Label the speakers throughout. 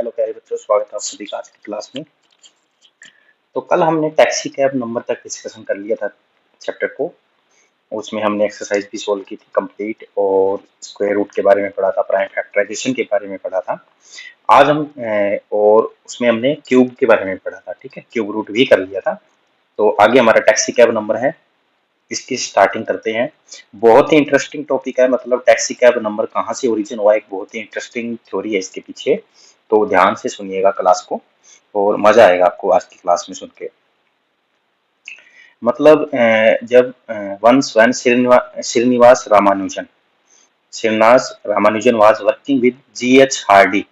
Speaker 1: Hello प्यारे बच्चों, स्वागत है आप सभी का आज की क्लास में। तो कल हमने टैक्सी कैब नंबर तक डिस्कशन कर लिया था चैप्टर को। उसमें हमने एक्सरसाइज भी सोल्व की थी कंप्लीट, और स्क्वायर रूट के बारे में पढ़ा था, प्राइम फैक्टराइजेशन के बारे में पढ़ा था। आज हम और उसमें हमने क्यूब के बारे में पढ़ा था। ठीक है, क्यूब रूट भी कर लिया था। तो आगे हमारा टैक्सी कैब नंबर है, इसकी स्टार्टिंग करते हैं। बहुत ही इंटरेस्टिंग टॉपिक है, मतलब टैक्सी कैब नंबर कहाँ से ओरिजिन हुआ, एक बहुत ही इंटरेस्टिंग थ्योरी है इसके पीछे। तो ध्यान से सुनिएगा क्लास को और मजा आएगा आपको आज की क्लास में सुन के। मतलब जब once when Srinivas Ramanujan was working with G H Hardy.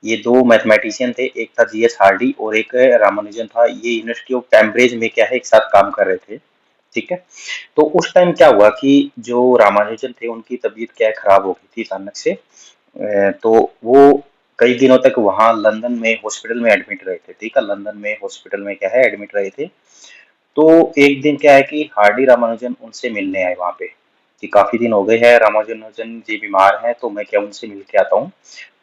Speaker 1: ये दो मैथमेटिशियन थे, एक था जीएच हार्डी और एक रामानुजन था। ये यूनिवर्सिटी ऑफ कैम्ब्रिज में क्या है, एक साथ काम कर रहे थे। ठीक है, तो उस टाइम क्या हुआ कि जो रामानुजन थे उनकी तबीयत क्या है, खराब हो गई थी अचानक से। तो वो कई दिनों तक वहां लंदन में हॉस्पिटल में एडमिट रहे थे। ठीक है, लंदन में हॉस्पिटल में क्या है, एडमिट रहे थे। तो एक दिन क्या है कि हार्डी रामानुजन उनसे मिलने आए वहां पे, कि काफी दिन हो गए हैं, रामानुजन जी बीमार हैं, तो मैं क्या उनसे मिल के आता हूँ।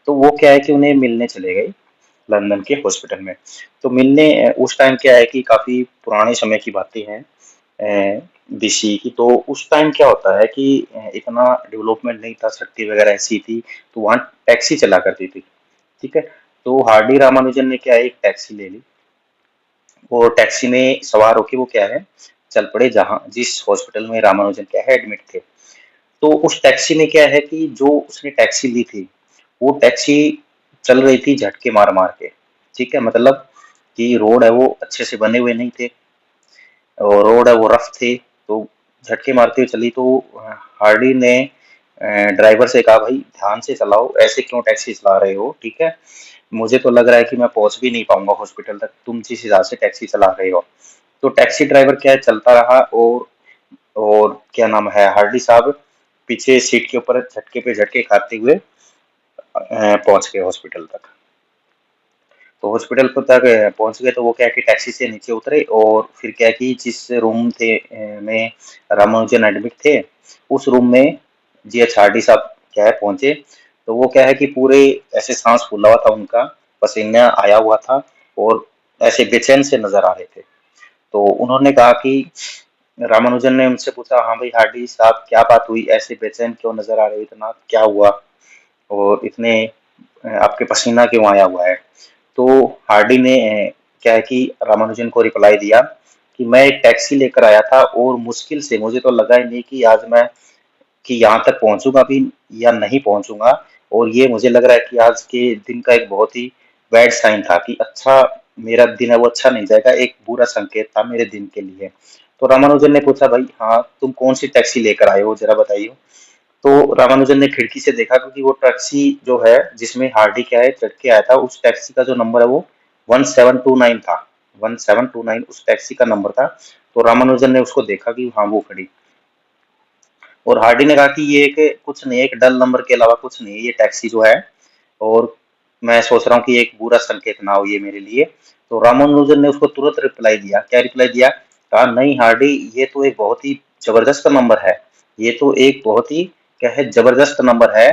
Speaker 1: तो वो क्या है कि उन्हें मिलने चले गए लंदन के हॉस्पिटल में। तो मिलने उस टाइम क्या है कि काफी पुराने समय की बातें हैं, बीसी की। तो उस टाइम क्या होता है कि इतना डेवलपमेंट नहीं था, सड़कें वगैरह ऐसी थी, तो वहाँ टैक्सी चला करती थी। ठीक है, तो हार्डी रामानुजन ने क्या है, एक टैक्सी ले ली। वो टैक्सी में सवार होके वो क्या है, चल पड़े जहाँ जिस हॉस्पिटल में रामानुजन क्या है एडमिट थे। तो उस टैक्सी में क्या है कि जो उसने टैक्सी ली थी, वो टैक्सी चल रही थी झटके मार मार के। ठीक है, मतलब कि रोड है वो अच्छे से बने हुए नहीं थे, और रोड है वो रफ थे, तो झटके मारते हुए चली। तो हार्डी ने ड्राइवर से कहा, भाई ध्यान से चलाओ, ऐसे क्यों टैक्सी चला रहे हो। ठीक है, मुझे तो लग रहा है कि मैं पहुंच भी नहीं पाऊंगा हॉस्पिटल तक, तुम जिस हिसाब से टैक्सी चला रहे हो। तो टैक्सी ड्राइवर क्या है, चलता रहा, और क्या नाम है, हार्डी साहब पीछे सीट के ऊपर झटके पे झटके खाते हुए पहुंच गए हॉस्पिटल तक। तो हॉस्पिटल पर तक पहुंच गए, तो वो क्या है कि टैक्सी से नीचे उतरे, और फिर क्या है कि जिस रूम थे में रामानुजन एडमिट थे, उस रूम में जीएच हार्डी साहब क्या है पहुंचे। तो वो क्या है कि पूरे ऐसे सांस फूला हुआ था उनका, पसीना आया हुआ था, और ऐसे बेचैन से नजर आ रहे थे। तो उन्होंने कहा कि रामानुजन ने उनसे पूछा, हाँ भाई हार्डी साहब क्या बात हुई, ऐसे बेचैन क्यों नजर आ रहे हो, इतना क्या हुआ, और इतने आपके पसीना क्यों आया हुआ है। तो हार्डी ने क्या है कि रामानुजन को रिप्लाई दिया कि मैं एक टैक्सी लेकर आया था, और मुश्किल से, मुझे तो लगा ही नहीं कि आज मैं कि यहाँ तक पहुंचूंगा भी या नहीं पहुंचूंगा, और ये मुझे लग रहा है कि आज के दिन का एक बहुत ही बैड साइन था, कि अच्छा मेरा दिन है वो अच्छा नहीं जाएगा, एक बुरा संकेत था मेरे दिन के लिए। तो रामानुजन ने पूछा, भाई हाँ तुम कौन सी टैक्सी लेकर आए हो, जरा बताइए। तो रामानुजन ने खिड़की से देखा, क्योंकि वो टैक्सी जो है जिसमें हार्डी क्या है चढ़ के आया था, उस टैक्सी का जो नंबर है वो 1729 था। 1729 उस टैक्सी का नंबर था। तो रामानुजन ने उसको देखा कि हाँ वो खड़ी, और हार्डी ने कहा कि ये एक कुछ नहीं है, एक डल नंबर के अलावा कुछ नहीं है ये टैक्सी जो है, और मैं सोच रहा हूँ कि एक बुरा संकेत ना हो ये मेरे लिए। तो रामानुजन ने उसको तुरंत रिप्लाई दिया, क्या रिप्लाई दिया, कहा नहीं हार्डी, ये तो एक बहुत ही जबरदस्त नंबर है, ये तो एक बहुत ही क्या है, जबरदस्त नंबर है,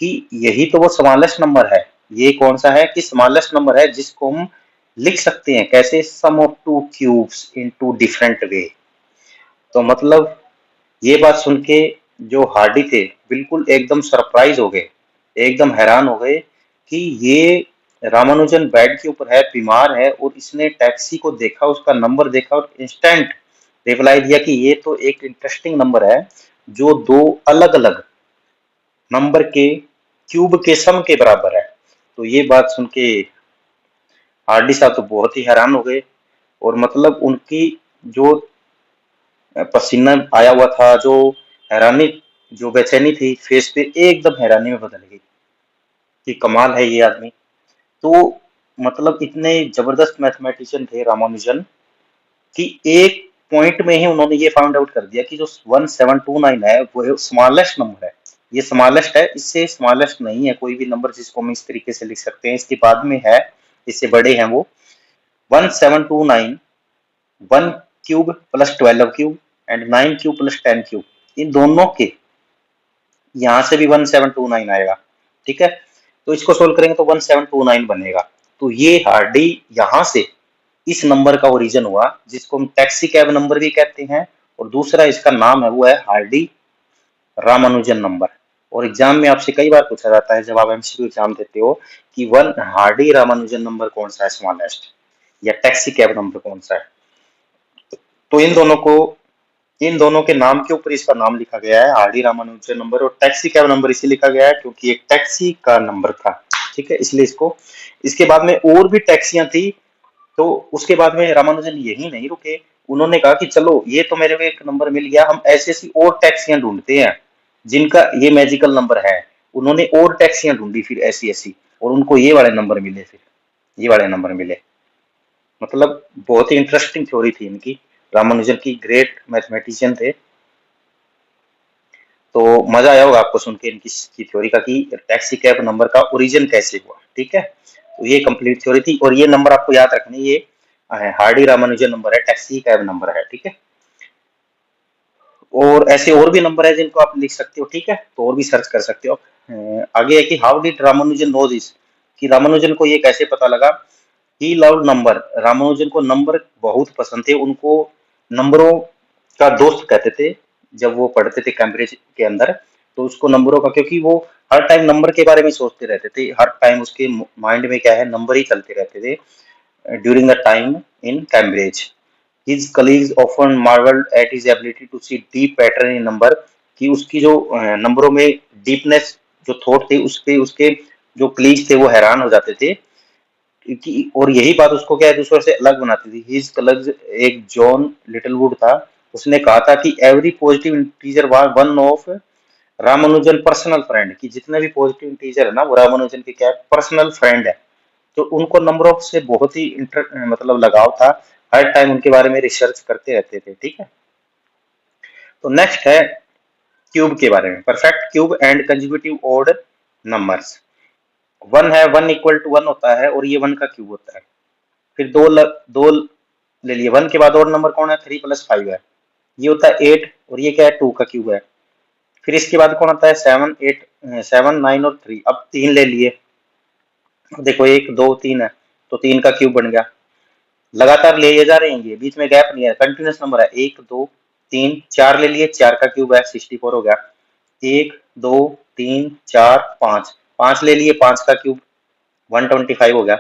Speaker 1: कि यही तो वो स्मॉलेस्ट नंबर है। ये कौन सा है कि स्मॉलेस्ट नंबर है जिसको हम लिख सकते हैं कैसे, sum of two cubes in two different way. तो मतलब ये बात सुन के जो हार्डी थे बिल्कुल एकदम सरप्राइज हो गए, एकदम हैरान हो गए कि ये रामानुजन बेड के ऊपर है, बीमार है, और इसने टैक्सी को देखा, उसका नंबर देखा, और इंस्टेंट रिप्लाई दिया कि ये तो एक इंटरेस्टिंग नंबर है, जो दो अलग अलग नंबर के क्यूब के सम के बराबर है। तो ये बात सुन के हार्डी साहब तो बहुत ही हैरान हो गए, और मतलब उनकी जो पसीना आया हुआ था, जो हैरानी, जो बेचैनी थी फेस पे, एकदम हैरानी में बदल गई कि कमाल है ये आदमी। तो मतलब इतने जबरदस्त मैथमेटिशियन थे रामानुजन, कि एक पॉइंट में ही उन्होंने ये फाइंड आउट कर दिया कि जो 1729 है वो स्मॉलेस्ट नंबर है, ये स्मॉलेस्ट है, इससे स्मॉलेस्ट नहीं है कोई भी नंबर जिसको हम इस तरीके से लिख सकते हैं। इसके बाद में है, इससे बड़े हैं वो 1729, 1 cube plus 12 cube and 9 cube plus 10 cube, इन दोनों के यहाँ से भी 1729 आएगा। ठीक है, तो इसको सोल्व करेंगे तो 1729 बनेगा। तो ये हार्डी यहाँ से इस नंबर का ओरिजिन हुआ, जिसको हम टैक्सी कैब नंबर भी कहते हैं, और दूसरा इसका नाम है वो है हार्डी रामानुजन नंबर। और एग्जाम में आपसे कई बार पूछा जाता है जब आप एमसीक्यू एग्जाम देते हो कि वन हार्डी रामानुजन नंबर कौन सा है स्मॉलेस्ट, या टैक्सी कैब नंबर कौन सा है। तो इन दोनों के नाम के ऊपर इसका नाम लिखा गया है हार्डी रामानुजन नंबर, और टैक्सी कैब नंबर इसी लिखा गया है क्योंकि एक टैक्सी का नंबर था, ठीक है, इसलिए इसको। इसके बाद में और भी टैक्सियां थी, तो उसके बाद में रामानुजन यही नहीं रुके, उन्होंने कहा कि चलो ये तो मेरे को एक नंबर मिल गया, हम ऐसी ऐसी और टैक्सियां ढूंढते हैं जिनका ये मैजिकल नंबर है। उन्होंने और टैक्सियां ढूंढी फिर ऐसी ऐसी, और उनको ये वाले नंबर मिले, फिर ये वाले नंबर मिले। मतलब बहुत ही इंटरेस्टिंग थ्योरी थी इनकी, रामानुजन की, ग्रेट मैथमेटिशियन थे। तो मजा आया होगा आपको सुन के इनकी थ्योरी का कि टैक्सी कैब नंबर का ओरिजिन कैसे हुआ, ठीक है। तो ये कंप्लीट थ्योरी थी, और ये नंबर आपको याद रखनी, ये हार्डी रामानुजन नंबर है, टैक्सी कैब नंबर है, ठीक है। और ऐसे और भी नंबर है जिनको आप लिख सकते हो, ठीक है, तो और भी सर्च कर सकते हो। आगे है कि how did Ramanujan know this, कि रामानुजन को ये कैसे पता लगा। ही लव नंबर, रामानुजन को नंबर बहुत पसंद थे, उनको नंबरों का दोस्त कहते थे जब वो पढ़ते थे कैम्ब्रिज के अंदर। तो उसको नंबरों का, क्योंकि वो हर टाइम नंबर के बारे में सोचते रहते थे, हर टाइम उसके माइंड में क्या है, नंबर ही चलते रहते थे during the time in Cambridge. His colleagues often marveled at his ability to see deep pattern in number, कि उसकी जो नंबरों में डीपनेस जो थॉट थे उस पे उसके जो कलीग्स थे वो हैरान हो जाते थे कि, और यही बात उसको क्या है दूसरों से अलग बनाती थी। हिज कलीग्स, एक जॉन लिटलवुड था, उसने कहा था कि every positive integer was one of Ramanujan personal friend, कि जितने भी पॉजिटिव इंटीजर है ना वो रामानुजन के क्या है, पर्सनल फ्रेंड है। तो उनको नंबरों से बहुत ही मतलब लगाव था, हर टाइम उनके बारे में रिसर्च करते रहते थे, ठीक है। तो नेक्स्ट है क्यूब के बारे में, perfect cube and consecutive odd numbers. One है, वन इक्वल टू वन होता है, और ये वन का क्यूब होता है। फिर दो ले लिए, वन के बाद और नंबर कौन है, 3 + 5 है, ये होता है 8, और ये क्या है, 2 का क्यूब है। फिर इसके बाद कौन आता है, 7 8, 7 9 और 3, अब 3 ले लिए, देखो 1 2 3 है, तो 3 का क्यूब बन गया। लगातार ले जा रहे हैं, ये बीच में गैप नहीं है, कंटिन्यूस नंबर है, 1 2 3 4 ले लिए, 4 का क्यूब है, 64 हो गया। 1 2 3 4 5, 5 ले लिए, 5 का क्यूब 125 हो गया।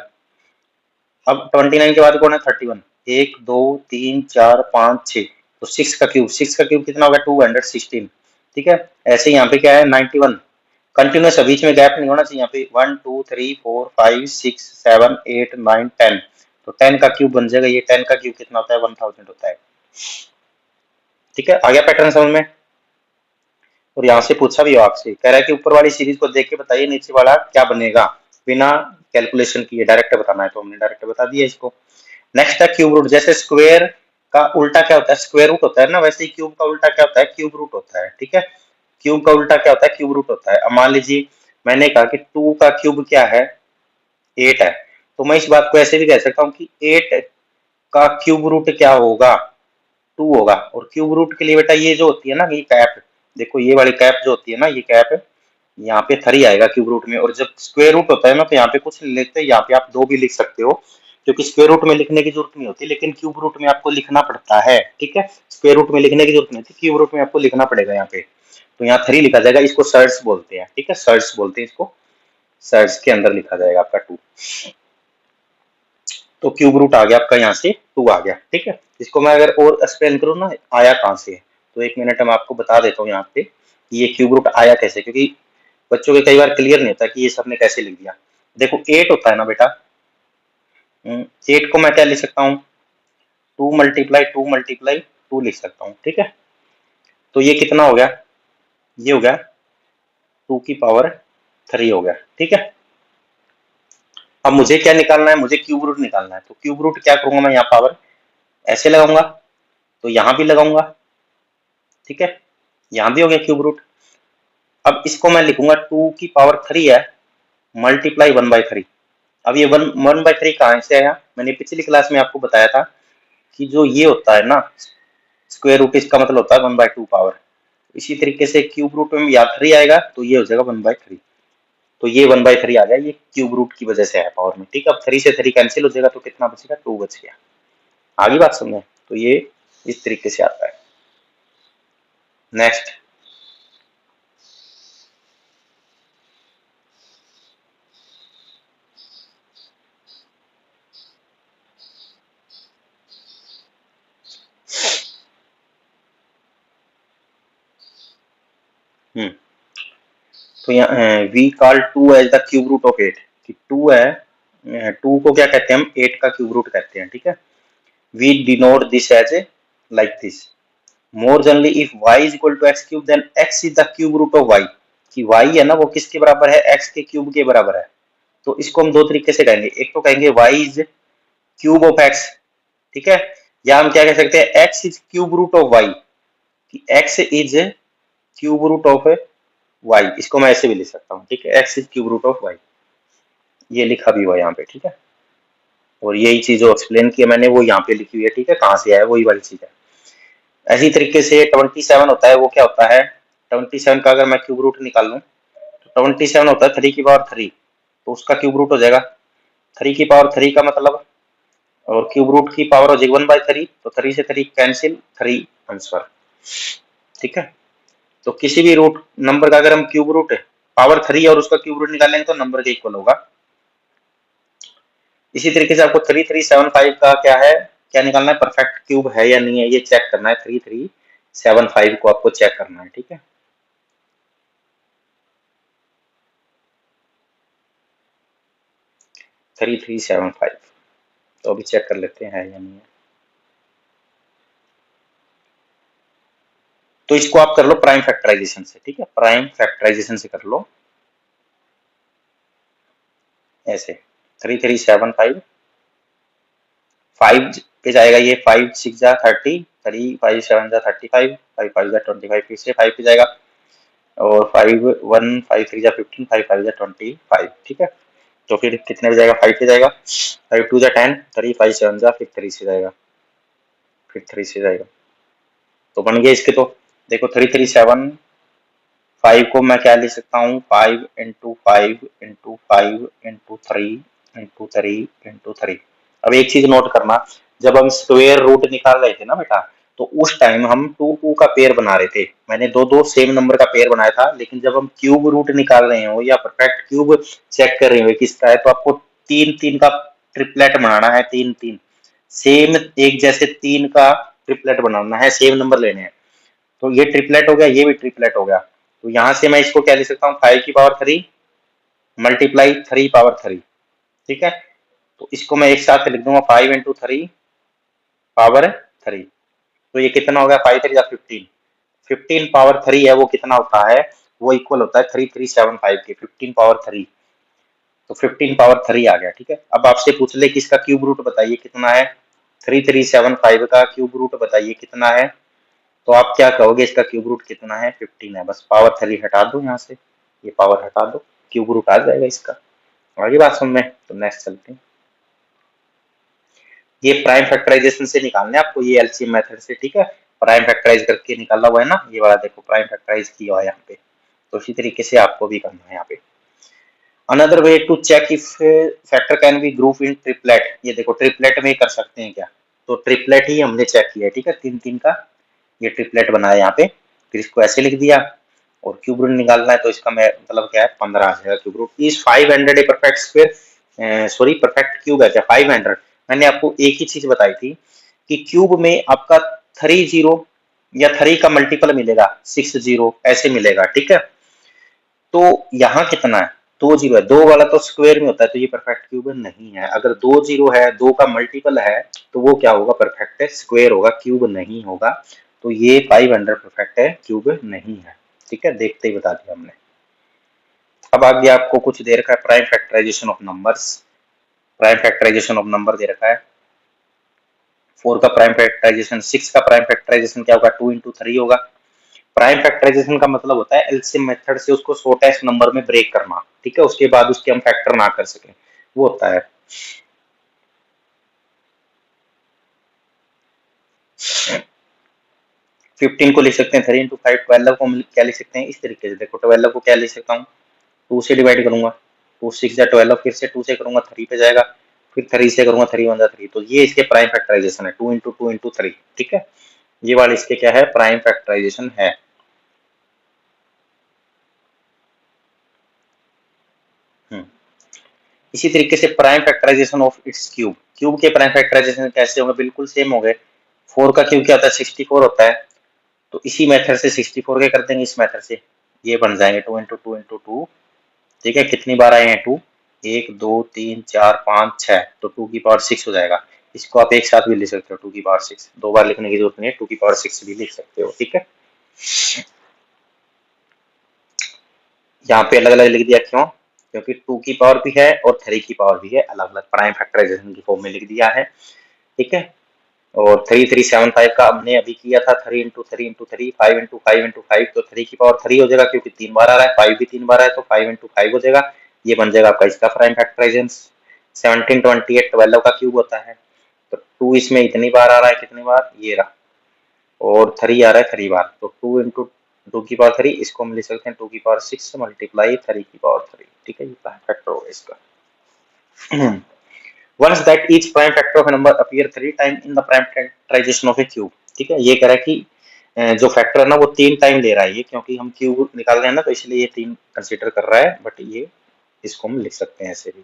Speaker 1: अब 29 के बाद कौन है, 31, 1 2 3 4 5 6, तो 6 का क्यूब, 6 का क्यूब कितना हो गया, 216, ठीक है। ऐसे यहाँ पे क्या है, 91 कंटिन्यूस है, बीच में गैप नहीं होना चाहिए, यहाँ पे 1 2 3 4 5 6 7 8 9 10, तो 10 का क्यूब बन जाएगा। ये 10 का क्यूब कितना होता है, 1000 होता है, ठीक है। आ गया पैटर्न समझ में। और यहाँ से पूछा भी हो आपसे, कह रहा है कि ऊपर वाली सीरीज को देख के बताइए नीचे वाला क्या बनेगा, बिना कैलकुलेशन किए डायरेक्ट बताना है, तो हमने डायरेक्ट बता दिया इसको। नेक्स्ट है क्यूब रूट, जैसे स्क्वायर का उल्टा क्या होता है, स्क्वायर रूट होता है ना, वैसे ही क्यूब का उल्टा क्या होता है, क्यूब रूट होता है, ठीक है। क्यूब का उल्टा क्या होता है, क्यूब रूट होता है। अब मान लीजिए मैंने कहा कि 2 का क्यूब क्या है, 8 है, तो मैं इस बात को ऐसे भी कह सकता हूँ कि 8 का क्यूब रूट क्या होगा, 2 होगा। और क्यूब रूट के लिए बेटा ये जो होती है ना, ये कैप, देखो ये वाली कैप जो होती है ना, ये कैप यहाँ पे 3 आएगा क्यूब रूट में। और जब स्क्वायर रूट होता है ना, तो यहाँ पे कुछ नहीं लिखते, यहाँ पे आप 2 भी लिख सकते हो, क्योंकि स्क्वायर रूट में लिखने की जरूरत नहीं होती, लेकिन क्यूब रूट में आपको लिखना पड़ता है, ठीक है। स्क्वायर रूट में लिखने की जरूरत नहीं होती, क्यूब रूट में आपको लिखना पड़ेगा यहाँ पे। तो यहाँ 3 लिखा जाएगा, इसको सर्स बोलते हैं, ठीक है, सर्स बोलते हैं इसको, सर्स के अंदर लिखा जाएगा आपका 2। तो क्यूब रूट आ गया आपका, यहाँ से 2 आ गया, ठीक है। इसको मैं अगर और एक्सप्लेन करूँ ना, आया कहाँ से, तो 1 मिनट मैं आपको बता देता हूँ यहाँ पे कि ये क्यूब रूट आया कैसे, क्योंकि बच्चों के कई बार क्लियर नहीं होता कि ये सबने कैसे लिख दिया। देखो 8 होता है ना बेटा, 8 को मैं क्या लिख सकता हूँ, 2 × 2 × 2 लिख सकता हूँ, ठीक है। तो ये कितना हो गया, ये हो गया 2⁻³ हो गया, ठीक है। अब मुझे क्या निकालना है, मुझे क्यूब रूट निकालना है। तो क्यूब रूट क्या करूंगा मैं, यहाँ पावर ऐसे लगाऊंगा, तो यहाँ भी लगाऊंगा, ठीक है, यहाँ भी हो गया क्यूब रूट। अब इसको मैं लिखूंगा 2⁻³ है, मल्टीप्लाई 1/3। अब ये 1/3 कहाँ से आया, मैंने पिछली क्लास में आपको बताया था कि जो ये होता है ना स्क्वायर रूट, इसका मतलब होता है 1/2 पावर। इसी तरीके से क्यूब रूट में या 3 आएगा, तो ये हो जाएगा 1/3। तो ये 1/3 आ गया, ये क्यूब रूट की वजह से है पावर में। ठीक है, अब 3 से 3 कैंसिल हो जाएगा तो कितना बचेगा, 2 बच गया। आगे बात समझे, तो ये इस तरीके से आता है। नेक्स्ट, तो यहाँ we call 2 as the cube root of 8, कि 2 है, 2 को क्या कहते हैं हम, 8 का क्यूब रूट कहते हैं। ठीक है, we denote this as a like this. More generally if y is equal to x cube then x is the cube root of y, कि y है ना वो किसके बराबर है, x के क्यूब के बराबर है। तो इसको हम दो तरीके से कहेंगे, एक तो कहेंगे y is cube of x, ठीक है, या हम क्या कह सकते हैं, x is cube root of y, कि x is cube root of y, इसको मैं ऐसे भी लिख सकता हूँ। ठीक है, x is cube root of y, ये लिखा भी हुआ है यहाँ पे। ठीक है, और यही चीज जो एक्सप्लेन किया मैंने वो यहाँ पे लिखी हुई है। ठीक है, कहाँ से आया वही वाली चीज है। ऐसी तरीके से 27 होता है, वो क्या होता है, 27 का अगर मैं क्यूब रूट निकाल लूँ तो 27 होता है 3 की पावर 3, तो उसका क्यूब रूट हो जाएगा 3 की पावर 3 का मतलब, और क्यूब रूट की पावर हो जाएगी 1/3, तो 3 से 3 कैंसिल, 3 आंसर। ठीक है, तो किसी भी रूट नंबर का अगर हम क्यूब रूट पावर 3 और उसका क्यूब रूट निकालेंगे तो नंबर के इक्वल होगा। इसी तरीके से आपको 3375 का क्या है, क्या निकालना है, परफेक्ट क्यूब है या नहीं है, ये चेक करना है। 3375 को आपको चेक करना है। ठीक है, 3375, तो अभी चेक कर लेते हैं या नहीं है। तो इसको आप कर लो प्राइम फैक्टराइजेशन से। ठीक है, प्राइम फैक्टराइजेशन से कर लो ऐसे, 3375 5 पे जाएगा, ये 5 6 जा 30, 3 5 7 जा 35, 5 5 जा 25, फिर से 5 पे जाएगा, और 5 1 5 3 जा 15, 5 5 जा 25। ठीक है, तो फिर कितने पे जाएगा, 5 पे जाएगा, 5 2 जा 10, 3 5 7 जा, फिर 3 से जाएगा, फिर 3 से जाएगा, तो बन गया इसके। तो देखो 3375 को मैं क्या लिख सकता हूँ, 5 into 5 into 5 into 3 into 3 into 3। अब एक चीज नोट करना, जब हम स्क्वायर रूट निकाल रहे थे ना बेटा, तो उस टाइम हम 2 2 का पेयर बना रहे थे, मैंने दो दो सेम नंबर का पेयर बनाया था। लेकिन जब हम क्यूब रूट निकाल रहे हो या परफेक्ट क्यूब चेक कर रहे हो किसका है, तो आपको 3 3 का ट्रिपलेट बनाना है, 3 3 सेम एक जैसे 3 का ट्रिपलेट बनाना है, सेम नंबर लेने हैं। तो ये ट्रिपलेट हो गया, ये भी ट्रिपलेट हो गया, तो यहां से मैं इसको क्या लिख सकता हूँ, 5 की पावर 3 मल्टीप्लाई 3 पावर 3। ठीक है, तो इसको मैं एक साथ लिख दूंगा, 5 इंटू 3 पावर 3, तो ये कितना हो गया, 5 3 15, 15 पावर 3 है वो कितना होता है, वो इक्वल होता है 3375 के 15 पावर 3, तो 15 पावर 3 आ गया। ठीक है, अब आपसे पूछ ले कि इसका क्यूब रूट बताइए कितना है, 3375 का क्यूब रूट बताइए कितना है, तो आप क्या कहोगे, इसका क्यूब रूट कितना है, 15 है। बस पावर 3 हटा दो यहाँ से, ये पावर हटा दो, क्यूब रूट आ जाएगा इसका। आगे बात समझ में, तो नेक्स्ट चलते हैं। ये प्राइम फैक्टराइजेशन से निकालना है आपको, ये एलसीएम मेथड से। ठीक है, प्राइम फैक्टराइज करके निकाला हुआ है ना, ये वाला देखो प्राइम फैक्टराइज किया हुआ है यहाँ पे, तो इसी तरीके से आपको भी करना है यहाँ पे। Another way to check if factor can be group in triplet, ये देखो ट्रिपलेट में कर सकते हैं क्या, तो ट्रिपलेट ही हमने चेक किया है। ठीक है, 3 3 का ये ट्रिपलेट बनाया यहाँ पे, फिर इसको ऐसे लिख दिया, और क्यूब रूट निकालना है तो इसका मैं मतलब क्या है, 15 आ जाएगा cube root. Is 500 a perfect square, sorry perfect cube है क्या, 500। मैंने आपको एक ही चीज बताई थी कि क्यूब में आपका 3 जीरो या 3 का मल्टीपल मिलेगा, 6 जीरो ऐसे मिलेगा। ठीक है, तो यहाँ कितना है, 2 जीरो है, 2 वाला तो स्क्वायर में होता है, तो ये परफेक्ट क्यूब नहीं है। अगर 2 जीरो है, 2 का मल्टीपल है, तो वो क्या होगा, परफेक्ट है, स्क्वायर होगा, क्यूब नहीं होगा। तो ये 500 परफेक्ट है, क्यूब नहीं है। ठीक है, देखते ही बता दिया हमने। अब आगे आपको कुछ दे रखा है, prime factorization of numbers. Prime factorization of number दे रखा है, 4 का प्राइम फैक्टराइजेशन, 6 का प्राइम फैक्टराइजेशन क्या होगा, 2 इंटू 3 होगा। प्राइम फैक्टराइजेशन का मतलब होता है एलसीएम मेथड से उसको शॉर्टेस्ट नंबर में ब्रेक करना। ठीक है, उसके बाद उसके हम फैक्टर ना कर सके, वो होता है। फिफ्टीन को लिख सकते हैं 3 इंटू 5, 12 को क्या लिख सकते हैं इस तरीके से, देखो 12 को क्या लिख सकता हूँ, 2 से डिवाइड करूंगा, 2 6 जा 12, फिर से 2 से करूंगा 3 पे जाएगा, फिर 3 से करूंगा 3 1 जा 3। तो ये इसके प्राइम फैक्टराइजेशन है, 2 इंटू 2 इंटू 3। ठीक है, ये वाला इसके क्या है, प्राइम फैक्टराइजेशन है। इसी तरीके से prime factorization of its cube, cube के प्राइम फैक्टराइजेशन कैसे होंगे, बिल्कुल सेम हो गए। 4 का क्यूब क्या होता है, 64 होता है, तो इसी मेथड से 64 के कर देंगे इस मेथड से, ये बन जाएंगे 2 इंटू 2 इंटू 2। ठीक है, कितनी बार आए हैं 2, 1 2 3 4 5 6, तो 2 की पावर 6 हो जाएगा। इसको आप एक साथ भी लिख सकते हो, 2 की पावर 6, दो बार लिखने की जरूरत नहीं है, 2 की पावर 6 भी लिख सकते हो। ठीक है, यहाँ पे अलग अलग लिख दिया, क्यों, क्योंकि 2 की पावर भी है और 3 की पावर भी है, अलग अलग प्राइम फैक्टराइजेशन की फॉर्म में लिख दिया है। ठीक है, और 3375 का हमने अभी किया था, 3 इंटू 3 इंटू 3, 5 इंटू 5 इंटू 5, तो 3 की पावर 3 हो जाएगा, क्योंकि 3 बार आ रहा है, 5 भी 3 बार है, तो 5 इंटू 5 हो जाएगा। ये बन जाएगा आपका इसका प्राइम फैक्टराइजेशन। 1728 12 का क्यूब होता है, तो 2 इसमें इतनी बार आ रहा है, कितनी बार, ये रहा, और 3 आ रहा है 3 बार, तो 2 इंटू 2 की पावर 3, इसको हम लिख सकते हैं 2 की पावर 6 मल्टीप्लाई 3 की पावर 3। ठीक है, ये प्राइम फैक्टर होगा इसका। Once that each prime factor of a number appear 3 times in the prime factorization of a cube। ठीक है, ये कह रहा है कि जो फैक्टर है ना वो 3 टाइम ले रहा है ये, क्योंकि हम क्यूब निकाल रहे हैं ना, तो इसलिए ये 3 कंसीडर कर रहा है, बट ये इसको हम लिख सकते हैं ऐसे भी।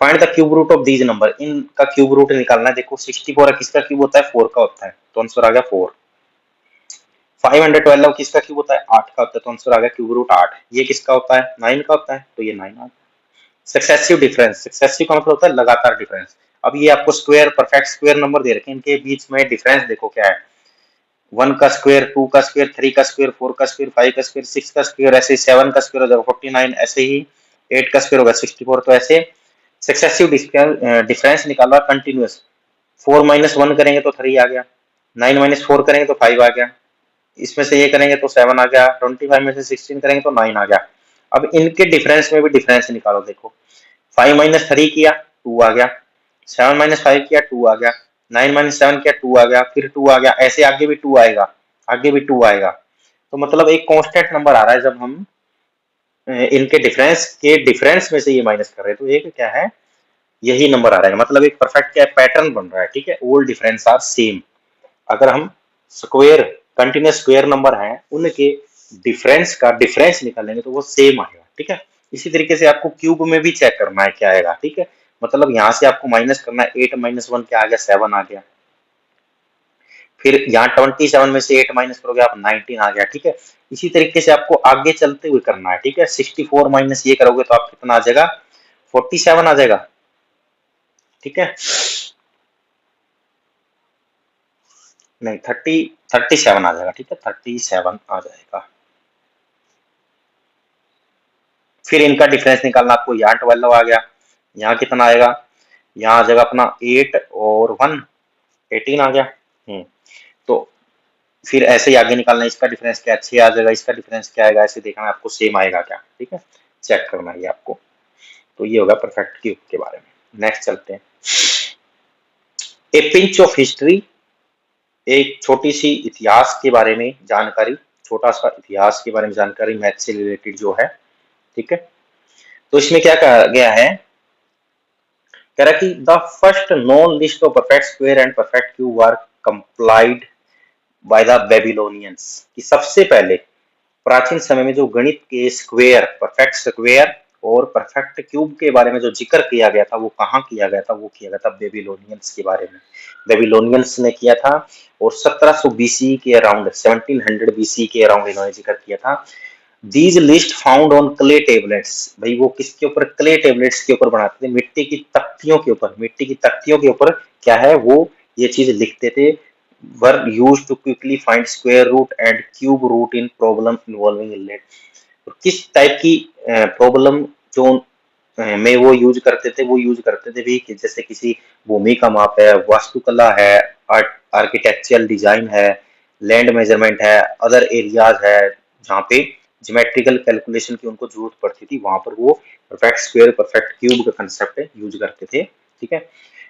Speaker 1: Find the cube root of these number, इनका क्यूब रूट निकालना है। देखो 64 है, किसका क्यूब होता है, 4 का होता है, तो आंसर आ गया 4। 512 किसका क्यूब होता है, 8 का होता है, तो आंसर आ गया क्यूब रूट 8। ये किसका होता है, 9 का होता है, तो ये 9 आ गया। सक्सेसिव डिफरेंस, सक्सेसिव का मतलब होता है लगातार डिफरेंस। अब ये आपको स्क्वायर, परफेक्ट स्क्वायर नंबर दे रखे हैं, इनके बीच में डिफरेंस देखो क्या है, 1 का स्क्वायर, 2 का स्क्वायर, 3 का स्क्वायर, 4 का स्क्वायर, 5 का स्क्वायर, 6 का स्क्वायर, ऐसे 7 का स्क्वायर हो जाएगा 49, ऐसे ही 8 का स्क्वायर होगा 64। तो ऐसे सक्सेसिव डिफरेंस निकालना कंटिन्यूअस। 4 माइनस 1 करेंगे तो 3 आ गया, 9 माइनस 4 करेंगे तो 5 आ गया, इसमें से ये करेंगे तो 7 आ गया, 25 में से 16 करेंगे तो 9 आ गया। अब इनके डिफरेंस में भी डिफरेंस निकालो, देखो 5 माइनस 3 किया 2 आ गया, 7 माइनस 5 किया 2 आ गया, 9 माइनस 7 किया 2 आ गया, फिर 2 आ गया, ऐसे आगे भी 2 आएगा, आगे भी 2 आएगा। तो मतलब एक कांस्टेंट नंबर आ रहा है, जब हम इनके डिफरेंस में से ये माइनस कर रहे हैं, तो एक क्या है, यही नंबर आ रहा है, मतलब एक परफेक्ट क्या पैटर्न बन रहा है। ठीक है, ऑल डिफरेंस आर सेम। अगर हम स्क्वायर, कंटिन्यूस स्क्वायर नंबर है, उनके डिफरेंस का डिफरेंस निकालेंगे तो वो सेम आएगा। ठीक है, इसी तरीके से आपको क्यूब में भी चेक करना है क्या आएगा। ठीक है, मतलब यहाँ से आपको माइनस करना है, 8 माइनस 1 क्या आ गया, 7 आ गया, फिर यहाँ 27 में से 8 माइनस करोगे आप 19 आ गया। ठीक है, इसी तरीके से आपको आगे चलते हुए करना है। ठीक है, 64 माइनस ये करोगे तो आप कितना आ जाएगा, 47 आ जाएगा। ठीक है, नहीं 37 आ जाएगा। ठीक है, 37 आ जाएगा। फिर इनका डिफरेंस निकालना आपको, यहाँ 12 आ गया, यहाँ कितना आएगा, यहाँ आ जाएगा अपना 8 और 1 18 आ गया। तो फिर ऐसे ही आगे निकालना, इसका डिफरेंस क्या 6 आ जाएगा, इसका डिफरेंस क्या आएगा, ऐसे देखना आपको सेम आएगा क्या। ठीक है, चेक करना है आपको। तो ये होगा परफेक्ट क्यूब के बारे में। नेक्स्ट चलते हैं, ए पिंच ऑफ हिस्ट्री, एक छोटी सी इतिहास के बारे में जानकारी, छोटा सा इतिहास के बारे में जानकारी, मैथ से रिलेटेड जो है। ठीक है, तो इसमें क्या कहा गया है, कह रहा कि the first known list of perfect square and perfect cube are compiled by the Babylonians, कि सबसे पहले प्राचीन समय में जो गणित के स्क्वायर, परफेक्ट स्क्वायर और परफेक्ट क्यूब के बारे में जो जिक्र किया गया था, वो कहाँ किया गया था, वो किया गया था बेबीलोनियंस के बारे में। बेबीलोनियंस ने किया था, और 1700 बीसी के अराउंड, 1700 बीसी के अराउंड इन्होंने जिक्र किया था। These list found on clay tablets, भाई वो किसके ऊपर, क्ले टेबलेट्स के ऊपर बनाते थे, मिट्टी की तख्तियों के ऊपर, मिट्टी की तख्तियों के ऊपर क्या है वो ये चीज लिखते थे। Were used to quickly find square root and cube root in problem involving inlet. तो किस टाइप की प्रॉब्लम जो में वो यूज करते थे, वो यूज करते थे भी कि जैसे किसी भूमि का माप है, वास्तुकला है, आर्किटेक्चरल डिजाइन है, लैंड मेजरमेंट है, अदर एरियाज है जहाँ पे ज्योमेट्रिकल कैलकुलेशन की उनको जरूरत पड़ती थी, वहां पर वो परफेक्ट स्क्वायर, परफेक्ट क्यूब का कंसेप्ट यूज करते थे। ठीक है,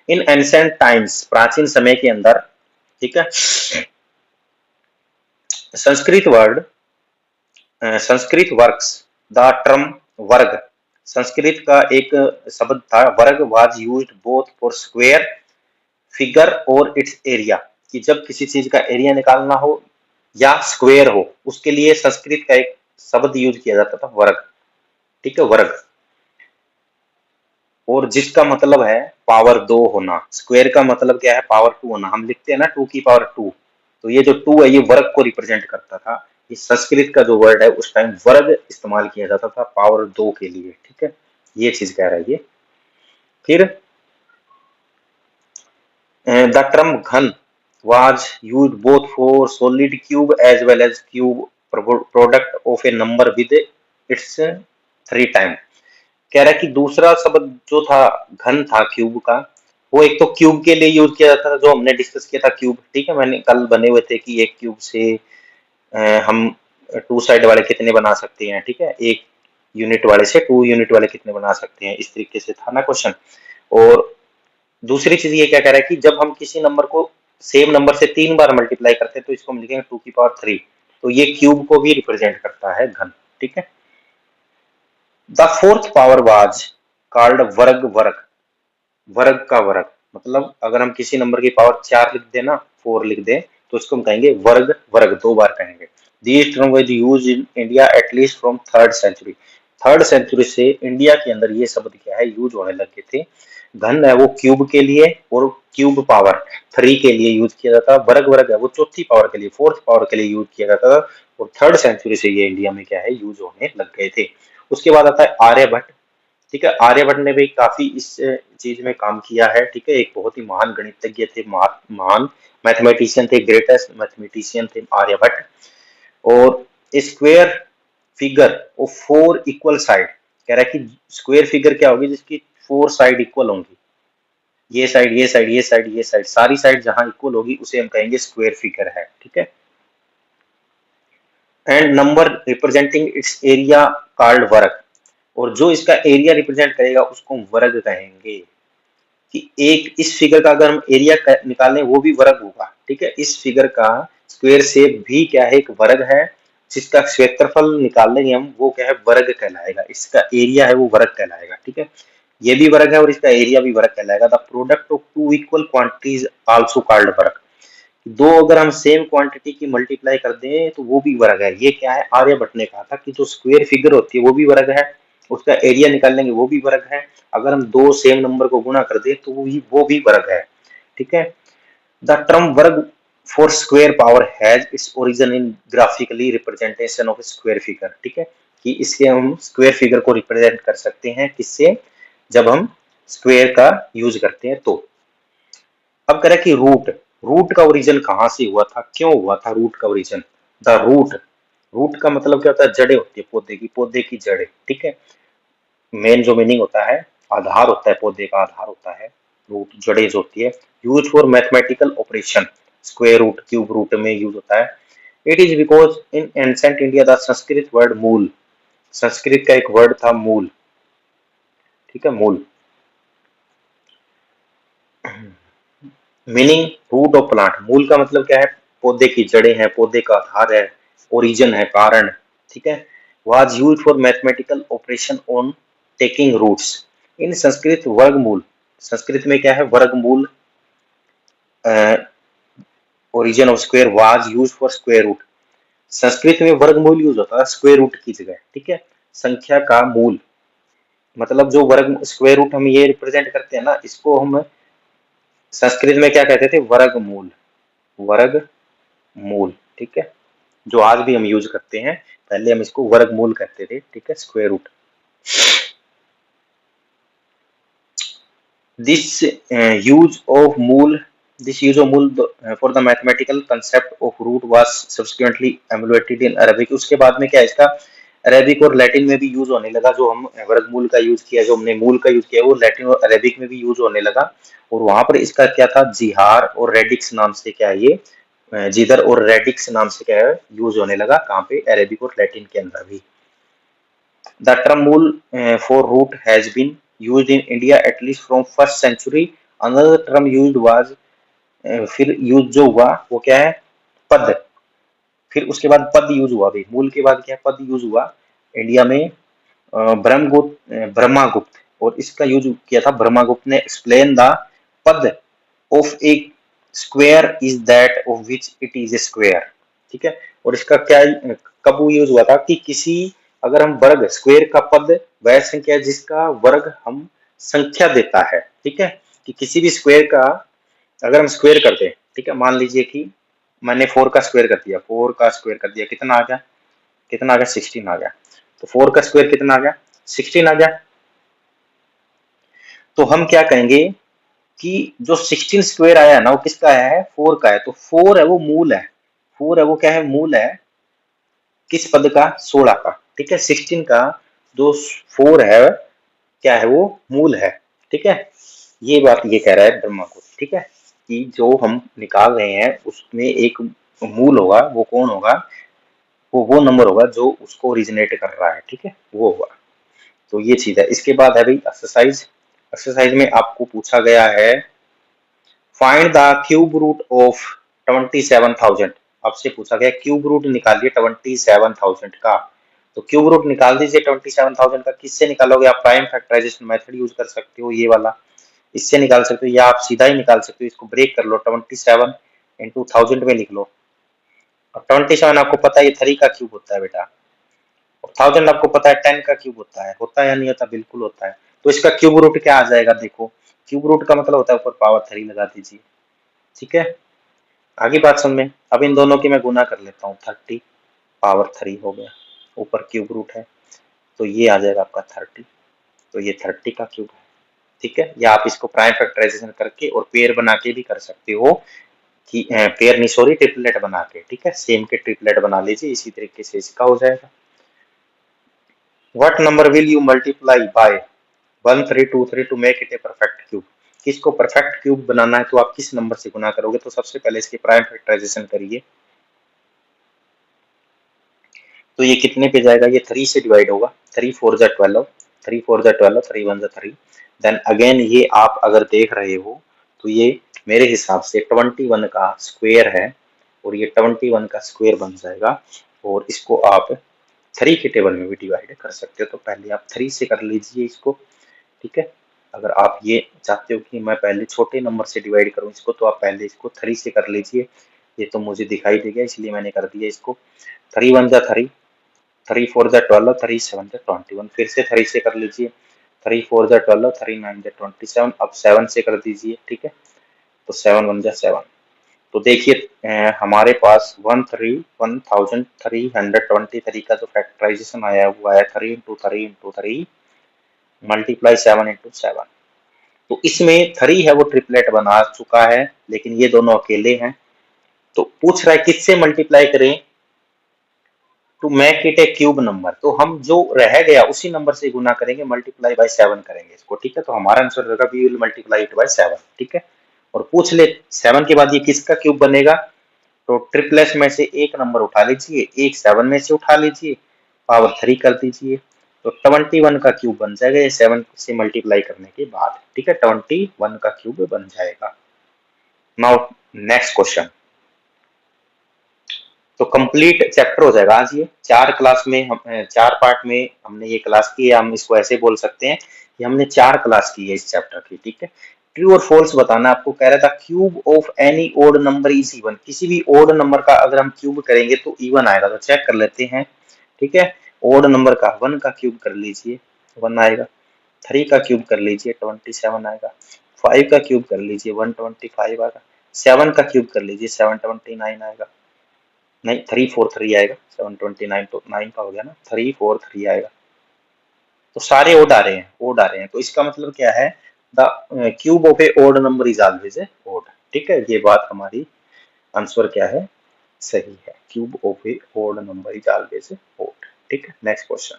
Speaker 1: इन एंशिएंट टाइम्स, प्राचीन समय के अंदर, ठीक है, संस्कृत वर्क्स द टर्म वर्ग, संस्कृत का एक शब्द था वर्ग, was used both for square figure और इट्स एरिया, कि जब किसी चीज का एरिया निकालना हो या स्क्वायर हो, उसके लिए संस्कृत का एक शब्द यूज किया जाता था वर्ग। ठीक है, वर्ग, और जिसका मतलब है पावर 2 होना। स्क्वायर का मतलब क्या है? पावर 2 होना। हम लिखते हैं ना 2 की पावर 2, तो ये जो 2 है ये वर्ग को रिप्रेजेंट करता था। ये संस्कृत का जो वर्ड है उस टाइम वर्ग इस्तेमाल किया जाता था पावर 2 के लिए। ठीक है, ये चीज कह रहा है ये। फिर द टर्म घन was used both for solid cube as well as cube product of a number with its 3 time। कह रहा है कि दूसरा शब्द जो था घन था क्यूब का, वो एक तो क्यूब के लिए यूज किया जाता था जो हमने डिस्कस किया था क्यूब। ठीक है, मैंने कल बने हुए थे कि एक क्यूब से हम 2 साइड वाले कितने बना सकते हैं। ठीक है, एक यूनिट वाले से 2 यूनिट वाले कितने बना सकते हैं, इस तरीके से था ना क्वेश्चन। और दूसरी चीज ये क्या कह रहा है कि जब हम किसी नंबर को सेम नंबर से 3 बार मल्टीप्लाई करते हैं तो इसको हम लिखेंगे 2 की पावर 3, तो ये क्यूब को भी रिप्रेजेंट करता है घन। ठीक है, the fourth power was called वर्ग, वर्ग, वर्ग का वर्ग, मतलब अगर हम किसी नंबर की पावर 4 लिख दें ना, 4 लिख दें, तो इसको हम कहेंगे वर्ग, वर्ग 2 बार कहेंगे। This term was used in India at least from 3rd century. 3rd century से इंडिया के अंदर ये शब्द क्या है यूज होने लगे थे। घन है वो क्यूब के लिए और क्यूब पावर 3 के लिए यूज किया जाता है। वर्ग, वर्ग है वो चौथी पावर के लिए, फोर्थ पावर के लिए यूज किया जाता था, और 3rd सेंचुरी से ये इंडिया में क्या है यूज होने लग गए थे। उसके बाद आता है आर्यभट्ट। ठीक है, आर्यभट्ट ने भी काफी इस चीज में काम किया है। ठीक है, एक बहुत ही महान गणितज्ञ थे, महान मैथमेटिशियन थे, ग्रेटेस्ट मैथमेटिशियन थे आर्यभट्ट। और square figure of 4 equal side, कह रहा है कि स्क्वायर फिगर क्या होगी जिसकी 4 साइड इक्वल होंगी, ये साइड, ये साइड, ये साइड, ये साइड, सारी साइड जहां इक्वल होगी उसे हम कहेंगे स्क्वायर फिगर है। ठीक है, and number representing it's area called वर्ग, और जो इसका एरिया रिप्रेजेंट करेगा उसको हम वर्ग कहेंगे। कि एक इस फिगर का अगर हम एरिया निकालें वो भी वर्ग होगा। ठीक है, इस फिगर का स्क्वायर शेप भी क्या है, एक वर्ग है, जिसका क्षेत्रफल निकाल लेंगे हम वो क्या है वर्ग कहलाएगा, इसका एरिया है वो वर्ग कहलाएगा। ठीक है, ये भी वर्ग है और इसका एरिया भी वर्ग कहलाएगा। The product of two equal quantities also called वर्ग, दो अगर हम सेम क्वांटिटी की मल्टीप्लाई कर दें तो वो भी वर्ग है। ये क्या है, आर्यभट्ट ने कहा था कि जो स्क्वायर फिगर होती है वो भी वर्ग है, उसका एरिया निकाल लेंगे वो भी वर्ग है, अगर हम दो सेम नंबर को गुणा कर दें तो वो भी वर्ग है। ठीक है, द टर्म वर्ग for square power has its origin in graphically representation of square figure. ठीक है, कि इससे हम स्क्वायर फिगर को रिप्रेजेंट कर सकते हैं किससे, जब हम स्क्वायर का यूज करते हैं तो। अब करें कि रूट, रूट का ओरिजिन कहां से हुआ था, क्यों हुआ था रूट का ओरिजिन। द रूट, रूट का मतलब क्या होता है, जड़ें होती है पौधे की, पौधे की जड़ें। ठीक है, मेन जो मीनिंग होता है, आधार होता है, पौधे का आधार होता है रूट, जड़ें जो होती है। Use for mathematical operation, square root, cube root में यूज होता है। It is because in ancient India the Sanskrit word mula, Sanskrit का एक वर्ड था मूल। ठीक है, मूल मीनिंग रूट ऑफ प्लांट, मूल का मतलब क्या है, पौधे की जड़ें हैं, पौधे का आधार है, ओरिजिन है, कारण। ठीक है, was used for mathematical operation on taking roots. In Sanskrit वर्गमूल, संस्कृत में क्या है वर्गमूल, origin of square was used for square root. Sanskrit में वर्गमूल यूज होता है स्क्वायर रूट की जगह। ठीक है, संख्या का मूल, मतलब जो वर्ग स्क्वायर रूट हम ये रिप्रेजेंट करते हैं ना, इसको हम संस्कृत में क्या कहते थे, वर्गमूल, वर्ग मूल। ठीक है, जो आज भी हम यूज करते हैं, पहले हम इसको वर्गमूल कहते थे। ठीक है, square root. This use of mula, this use of mula for the mathematical concept of root was subsequently emulated in Arabic. उसके बाद में क्या इसका अरेबिक और लैटिन में भी यूज होने लगा, जो हम वर्गमूल का यूज किया, जो हमने मूल का यूज किया वो लैटिन और अरेबिक में भी यूज होने लगा। और वहां पर इसका क्या था, जिहार और रेडिक्स नाम से क्या है ये, जिदर और रेडिक्स नाम से क्या है यूज होने लगा, कहाँ पे, अरेबिक और लैटिन के अंदर भी। The term mula for root has been used in India at least from 1st century. Another term used was, फिर यूज जो हुआ वो क्या है, पद। फिर उसके बाद पद यूज हुआ, भी मूल के बाद क्या पद यूज हुआ इंडिया में ब्रह्मागुप्त, और इसका यूज किया था ब्रह्मागुप्त ने। एक्सप्लेन द पद of A square is that of which it is a square, ठीक है। और इसका क्या कब यूज हुआ था कि किसी, अगर हम वर्ग स्क्वायर का पद वह संख्या जिसका वर्ग हम संख्या देता है, ठीक है। कि किसी भी स्क्वायर का अगर हम स्क्वायर करते हैं, ठीक है, मान लीजिए कि मैंने 4 का स्क्वायर कर दिया, 4 का स्क्वायर कर दिया, कितना आ गया, कितना आ गया, 16 आ गया। तो 4 का स्क्वायर कितना आ गया, 16 आ गया। तो हम क्या कहेंगे कि जो 16 स्क्वायर आया ना वो किसका आया है, 4 का है। तो 4 है वो मूल है, 4 है वो क्या है, मूल है किस पद का, 16 का, ठीक है। 16 का जो 4 है क्या है, वो मूल है, ठीक है। ये बात ये कह रहा है ब्रह्मा को, ठीक है, कि जो हम निकाल रहे हैं उसमें एक मूल होगा, वो कौन होगा, वो नंबर होगा जो उसको ओरिजिनेट कर रहा है, ठीक है, वो होगा। तो ये चीज है। इसके बाद है भाई एक्सरसाइज। एक्सरसाइज में आपको पूछा गया है find the cube root of 27,000। आपसे पूछा गया क्यूब रूट निकालिए 27,000 का। तो क्यूब रूट निकाल दीजिए 27,000 का। किससे निकालोगे आप, प्राइम फैक्टराइजेशन मेथड यूज कर सकते हो, ये वाला, इससे निकाल सकते हो, या आप सीधा ही निकाल सकते हो। इसको ब्रेक कर लो, 27 इंटू 1000 में लिख लो। और 27 आपको पता है ये 3 का क्यूब होता है बेटा, और 1000 आपको पता है 10 का क्यूब होता है या नहीं होता, बिल्कुल होता है। तो इसका क्यूब रूट क्या आ जाएगा, देखो क्यूब रूट का मतलब होता है ऊपर पावर 3 लगा दीजिए, ठीक है। आगे बात समझ में। अब इन दोनों की मैं गुना कर लेता हूँ, 30 पावर 3 हो गया, ऊपर क्यूब रूट है, तो ये आ जाएगा आपका 30। तो ये 30 का क्यूब है, ठीक है। या आप इसको प्राइम फैक्टराइजेशन करके और पेयर बना के भी कर सकते हो, कि पेयर नहीं सॉरी ट्रिपलेट बना के, ठीक है, सेम के ट्रिपलेट बना लीजिए। इसी तरीके से इसका हो जाएगा। What number will you multiply by 1323 to make it a perfect cube. किसको परफेक्ट क्यूब बनाना है तो आप किस नंबर से गुना करोगे, तो सबसे पहले इसकी प्राइम फैक्टराइजेशन करिए। तो ये कितने पे जाएगा, ये 3 से डिवाइड होगा, 3 4 जा 12, 3 4 जा 12, 3 1 जा 3। देन अगेन ये आप अगर देख रहे हो तो ये मेरे हिसाब से 21 का स्क्वायर है, और ये 21 का स्क्वायर बन जाएगा। और इसको आप 3 के टेबल में भी डिवाइड कर सकते हो। तो पहले आप 3 से कर लीजिए इसको, ठीक है। अगर आप ये चाहते हो कि मैं पहले छोटे नंबर से डिवाइड करूं इसको, तो आप पहले इसको 3 से कर लीजिए। ये तो मुझे दिखाई देगा इसलिए मैंने कर दिया इसको। 3 1 जा 3, 3 4 जा 12, 3 7 जा 21। फिर से 3 से कर लीजिए, 3 4 जा 12, 3 9 जा 27। अब 7 से कर दीजिए, ठीक है। तो 7 1 जा 7। तो देखिए हमारे पास 1323 का जो फैक्टराइजेशन आया हुआ है 3 इंटू 3 इंटू 3 मल्टीप्लाई 7 इंटू 7। तो इसमें 3 है वो ट्रिपलेट बना चुका है, लेकिन ये दोनों अकेले हैं। तो पूछ रहा है किससे मल्टीप्लाई करें to make it a cube number. तो हम जो रह गया उसी नंबर से गुना करेंगे, मल्टीप्लाई बाय 7 करेंगे इसको, ठीक है। तो हमारा आंसर रहेगा we will multiply it by 7, ठीक है। और पूछ ले 7 के बाद ये किसका क्यूब बनेगा, तो ट्रिपलेट में से एक नंबर उठा लीजिए, एक 7 में से उठा लीजिए, पावर 3 कर दीजिए। तो 21 का क्यूब बन जाएगा ये 7 से मल्टीप्लाई करने के बाद, ठीक है। 21 का क्यूब बन जाएगा। Now next question. तो कंप्लीट चैप्टर हो जाएगा आज ये 4 क्लास में। हम 4 पार्ट में हमने ये क्लास की है। हम इसको ऐसे बोल सकते हैं कि हमने 4 क्लास की है इस चैप्टर की, ठीक है। ट्रू और फॉल्स बताना आपको कह रहा था। Cube of any odd number is even. किसी भी ओड नंबर का अगर हम क्यूब करेंगे तो इवन आएगा। तो चेक कर लेते हैं, ठीक है। ओड नंबर का 1 का क्यूब कर लीजिए, 1 आएगा। 3 का क्यूब कर लीजिए, 27 आएगा। 5 का क्यूब कर लीजिए, 125 आएगा। 7 का क्यूब कर लीजिए, 729 आएगा। नहीं 343 आएगा, 729 तो 9 का हो गया ना, 343 आएगा। तो सारे ओड आ रहे हैं, ओड आ रहे हैं। तो इसका मतलब क्या है, the cube of a odd number is always a odd, ठीक है। ये बात हमारी आंसर क्या है, सही है। Cube of a odd number is always a odd, ठीक है। Next question.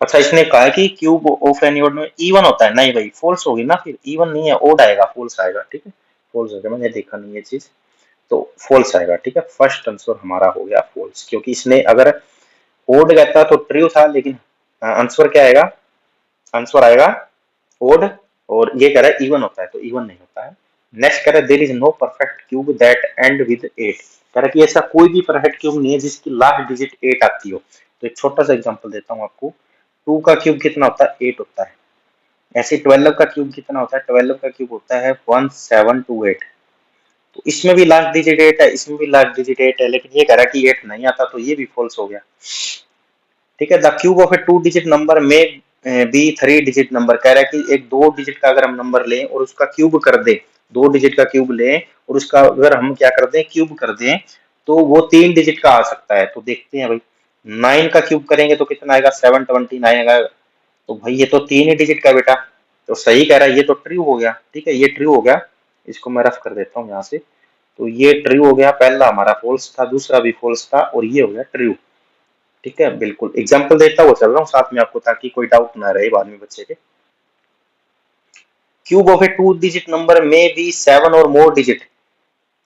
Speaker 1: अच्छा इसने कहा है कि क्यूब ऑफ एनी ओड में इवन होता है। नहीं भाई फॉल्स होगी ना, फिर इवन नहीं है, ओड आएगा, फॉल्स आएगा, ठीक है। फॉल्स हो गया, मैंने देखा नहीं ये चीज, तो फॉल्स आएगा, ठीक है। फर्स्ट आंसर हमारा हो गया फॉल्स, क्योंकि इसने अगर ओड कहता तो ट्रू था, लेकिन आंसर क्या आएगा, आंसर आएगा ओड। और ये कह रहा है इवन होता है, तो इवन नहीं होता है। नेक्स्ट कह रहा है there is no perfect cube that end with 8। कह रहा है कि ऐसा कोई भी परफेक्ट क्यूब नहीं है जिसकी लास्ट डिजिट 8 आती हो। तो एक छोटा सा एग्जांपल देता हूँ आपको। 2 का क्यूब कितना होता है? 8 होता है। ऐसे 12 का क्यूब कितना होता है? 12 का क्यूब होता है 1728। तो इसमें भी लास्ट डिजिट 8 है, इसमें भी लास्ट डिजिट 8 है, लेकिन ये कह रहा है कि 8 नहीं आता, तो ये भी फॉल्स हो गया। ठीक है। The cube of A 2 digit number में बी 3 डिजिट नंबर, कह रहा है कि एक 2 डिजिट का अगर हम नंबर लें और उसका क्यूब कर दें, 2 डिजिट का क्यूब लें और उसका अगर हम क्या कर दें, क्यूब कर दें, तो वो 3 डिजिट का आ सकता है। तो देखते हैं भाई, 9 का क्यूब करेंगे तो कितना आएगा? 729 आएगा। तो भाई ये तो 3 ही डिजिट का बेटा, तो सही कह रहा है, ये तो ट्रू हो गया। ठीक है, ये ट्रू हो गया। इसको मैं रफ कर देता हूँ यहाँ से। तो ये ट्रू हो गया, पहला हमारा फॉल्स था, दूसरा भी फॉल्स था, और ये हो गया ट्रू। ठीक है, बिल्कुल एग्जाम्पल देता हुआ चल रहा हूँ साथ में आपको, ताकि कोई डाउट ना रहे बाद में बच्चे के। Cube of A 2 digit number में बी 7 और मोर डिजिट,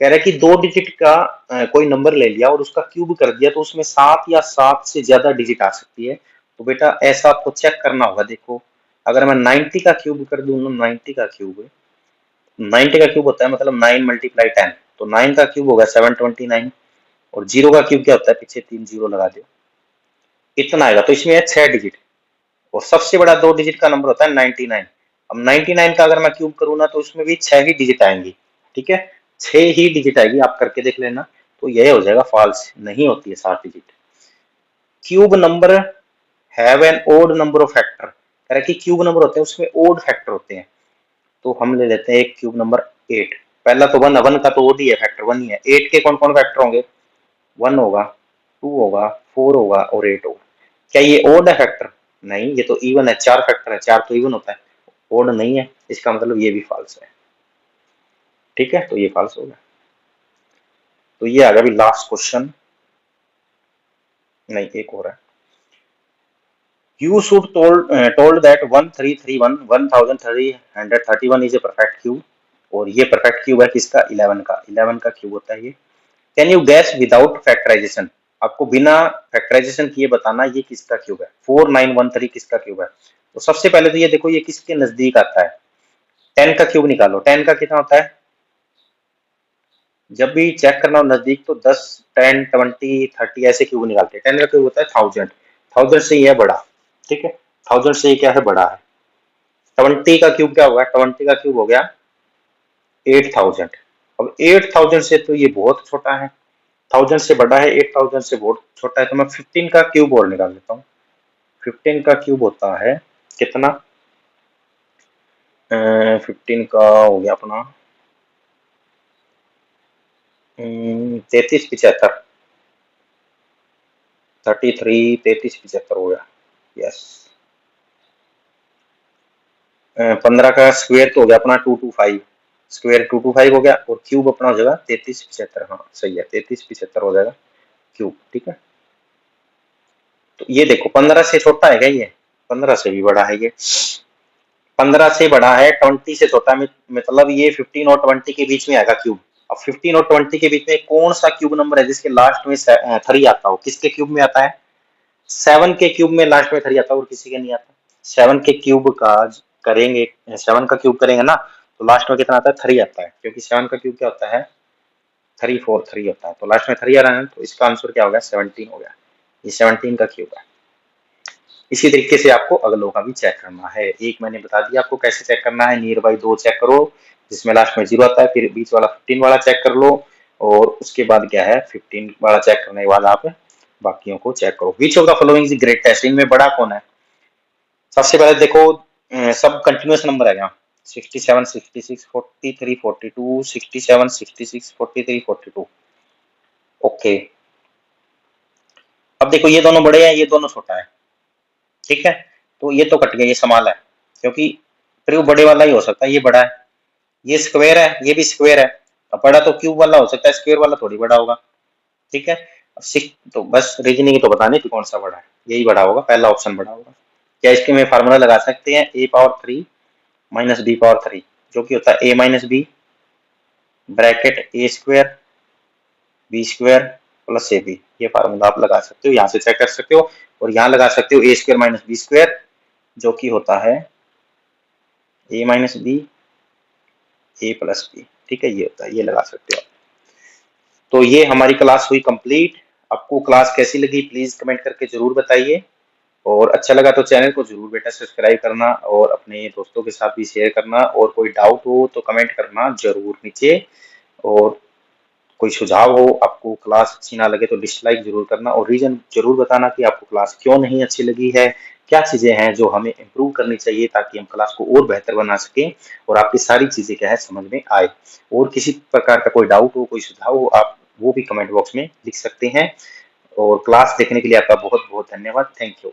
Speaker 1: कह रहा है कि 2 डिजिट का कोई नंबर ले लिया और उसका क्यूब कर दिया, तो उसमें 7 या 7 से ज्यादा डिजिट आ सकती है। तो बेटा ऐसा आपको चेक करना होगा। देखो, अगर मैं 90 का क्यूब कर दूं, 90 का क्यूब, 90 का क्यूब होता है मतलब 9 मल्टीप्लाई 10, तो 9 का क्यूब होगा 729, और 0 का क्यूब क्या होता है? पीछे 3 जीरो लगा दो, इतना आएगा। तो इसमें है 6 डिजिट, और सबसे बड़ा 2 डिजिट का नंबर होता है 99। अब 99 का अगर मैं क्यूब करूँ ना, तो उसमें भी 6 ही डिजिट आएंगी। ठीक है, 6 ही डिजिट आएगी, आप करके देख लेना। तो यह हो जाएगा फॉल्स, नहीं होती है 7 digit. Cube number have an odd number of factor, कह रहा है कि क्यूब नंबर होते हैं उसमें ओड फैक्टर होते हैं। तो हम ले लेते हैं एक क्यूब नंबर 8। पहला तो 1 है, 1 का तो ओड ही है, फैक्टर 1 ही है। 8 के कौन कौन फैक्टर होंगे? 1 होगा, 2 होगा, 4 होगा और 8 होगा। क्या ये ओड है फैक्टर? नहीं, ये तो इवन है, 4 फैक्टर है, 4 तो इवन होता है, ओड नहीं है। इसका मतलब ये भी फॉल्स है। ठीक है, तो ये फॉल्स हो गया। तो ये आ गया अभी लास्ट क्वेश्चन, नहीं एक और है। You should told that 1331 1331 is a perfect cube, और ये परफेक्ट क्यूब है किसका? 11 का। 11 का क्यूब होता है ये। Can you guess without factorization, आपको बिना फैक्टराइजेशन किए बताना ये किसका क्यूब है। 4913 किसका क्यूब है? तो सबसे पहले तो ये देखो, ये किसके नजदीक आता है? 10 का क्यूब निकालो। 10 का कितना होता है? जब भी चेक करना हो नजदीक, तो 10, 10, 20, 30 ऐसे क्यूब निकालते हैं। 10 का क्यूब होता है 1000, 1000 से ये है बड़ा। ठीक है, 1000 से ये क्या है? बड़ा है। 20 का क्यूब क्या होगा? 20 का क्यूब हो गया 8000। अब 8000 से तो ये बहुत छोटा है, 1000 से बड़ा है, 8000 से बहुत छोटा है। तो मैं 15 का क्यूब और निकाल लेता हूँ। 15 का क्यूब होता है कितना? 15 का हो गया अपना 3375, 33, 3375 हो गया। यस। 15 का स्क्वायर तो हो गया अपना 225, स्क्वायर 225 हो गया, और क्यूब अपना हो जाएगा 3375। हाँ सही है, 3375 हो जाएगा क्यूब। ठीक है, तो ये देखो 15 से छोटा है क्या? ये 15 से भी बड़ा है। ये 15 से बड़ा है, 20 से छोटा है, मतलब ये 15 और 20 के बीच में आएगा क्यूब। अब 15 और 20 के बीच में कौन सा क्यूब नंबर है जिसके लास्ट में 3 आता हो? किसके क्यूब में आता है? 7 के क्यूब में लास्ट में 3 आता है, और किसी के नहीं आता। 7 के क्यूब का करेंगे, 7 का क्यूब करेंगे ना, तो लास्ट में कितना आता है? 3 आता है, क्योंकि 7 का क्यूब क्या होता है? 343 होता है। तो लास्ट में 3 आ रहा है, तो इसका आंसर क्या हो गया? 17 हो गया। ये 17 का क्यूब है। इसी तरीके से आपको अगलों का भी चेक करना है। एक मैंने बता दिया आपको कैसे चेक करना है। नियर बाई 2 चेक करो जिसमें लास्ट में 0 आता है, फिर बीच वाला 15 वाला चेक कर लो, और उसके बाद क्या है, 15 वाला चेक करने के बाद आप बाकियों को चेक करो। Which of the following is greatest, इनमें बड़ा कौन है? सबसे पहले देखो, सब कंटिन्यूस नंबर है यहाँ। 67, 66, 43, 42, 67, 66, 43, 42। ओके, अब देखो ये दोनों बड़े हैं, ये दोनों छोटा है। ठीक है, तो ये तो कट गया, ये सवाल है, क्योंकि ट्रू बड़े वाला ही हो सकता है, ये बड़ा है। ये स्क्वायर है, ये भी स्क्वायर है। अब बड़ा तो क्यूब वाला हो सकता है, स्क्वायर वाला थोड़ी बड़ा होगा। ठीक है, अब तो बस रीजनिंग तो बतानी थी कौन सा बड़ा है, यही बड़ा होगा, पहला ऑप्शन बड़ा होगा। क्या इसके में फार्मूला लगा सकते हैं? a power 3 minus b power 3, जो कि होता है a minus B bracket a square B square plus A B. ये फार्मूला आप लगा सकते हो, यहाँ से चेक कर सकते हो, और यहाँ लगा सकते हो a square minus B square, जो कि होता है a minus B A plus B. ठीक है, ये होता है, ये लगा सकते हो। तो ये हमारी क्लास हुई कंप्लीट। आपको क्लास कैसी लगी प्लीज कमेंट करके जरूर बताइए, और अच्छा लगा तो चैनल को जरूर बेटा सब्सक्राइब करना और अपने दोस्तों के साथ भी शेयर करना, और कोई डाउट हो तो कमेंट करना जरूर नीचे, और कोई सुझाव हो, आपको क्लास अच्छी ना लगे तो डिसलाइक जरूर करना, और रीजन जरूर बताना कि आपको क्लास क्यों नहीं अच्छी लगी है, क्या चीजें हैं जो हमें इम्प्रूव करनी चाहिए ताकि हम क्लास को और बेहतर बना सकें और आपकी सारी चीजें क्या है समझ में आए। और किसी प्रकार का कोई डाउट हो, कोई सुझाव हो, आप वो भी कमेंट बॉक्स में लिख सकते हैं। और क्लास देखने के लिए आपका बहुत बहुत धन्यवाद। Thank you.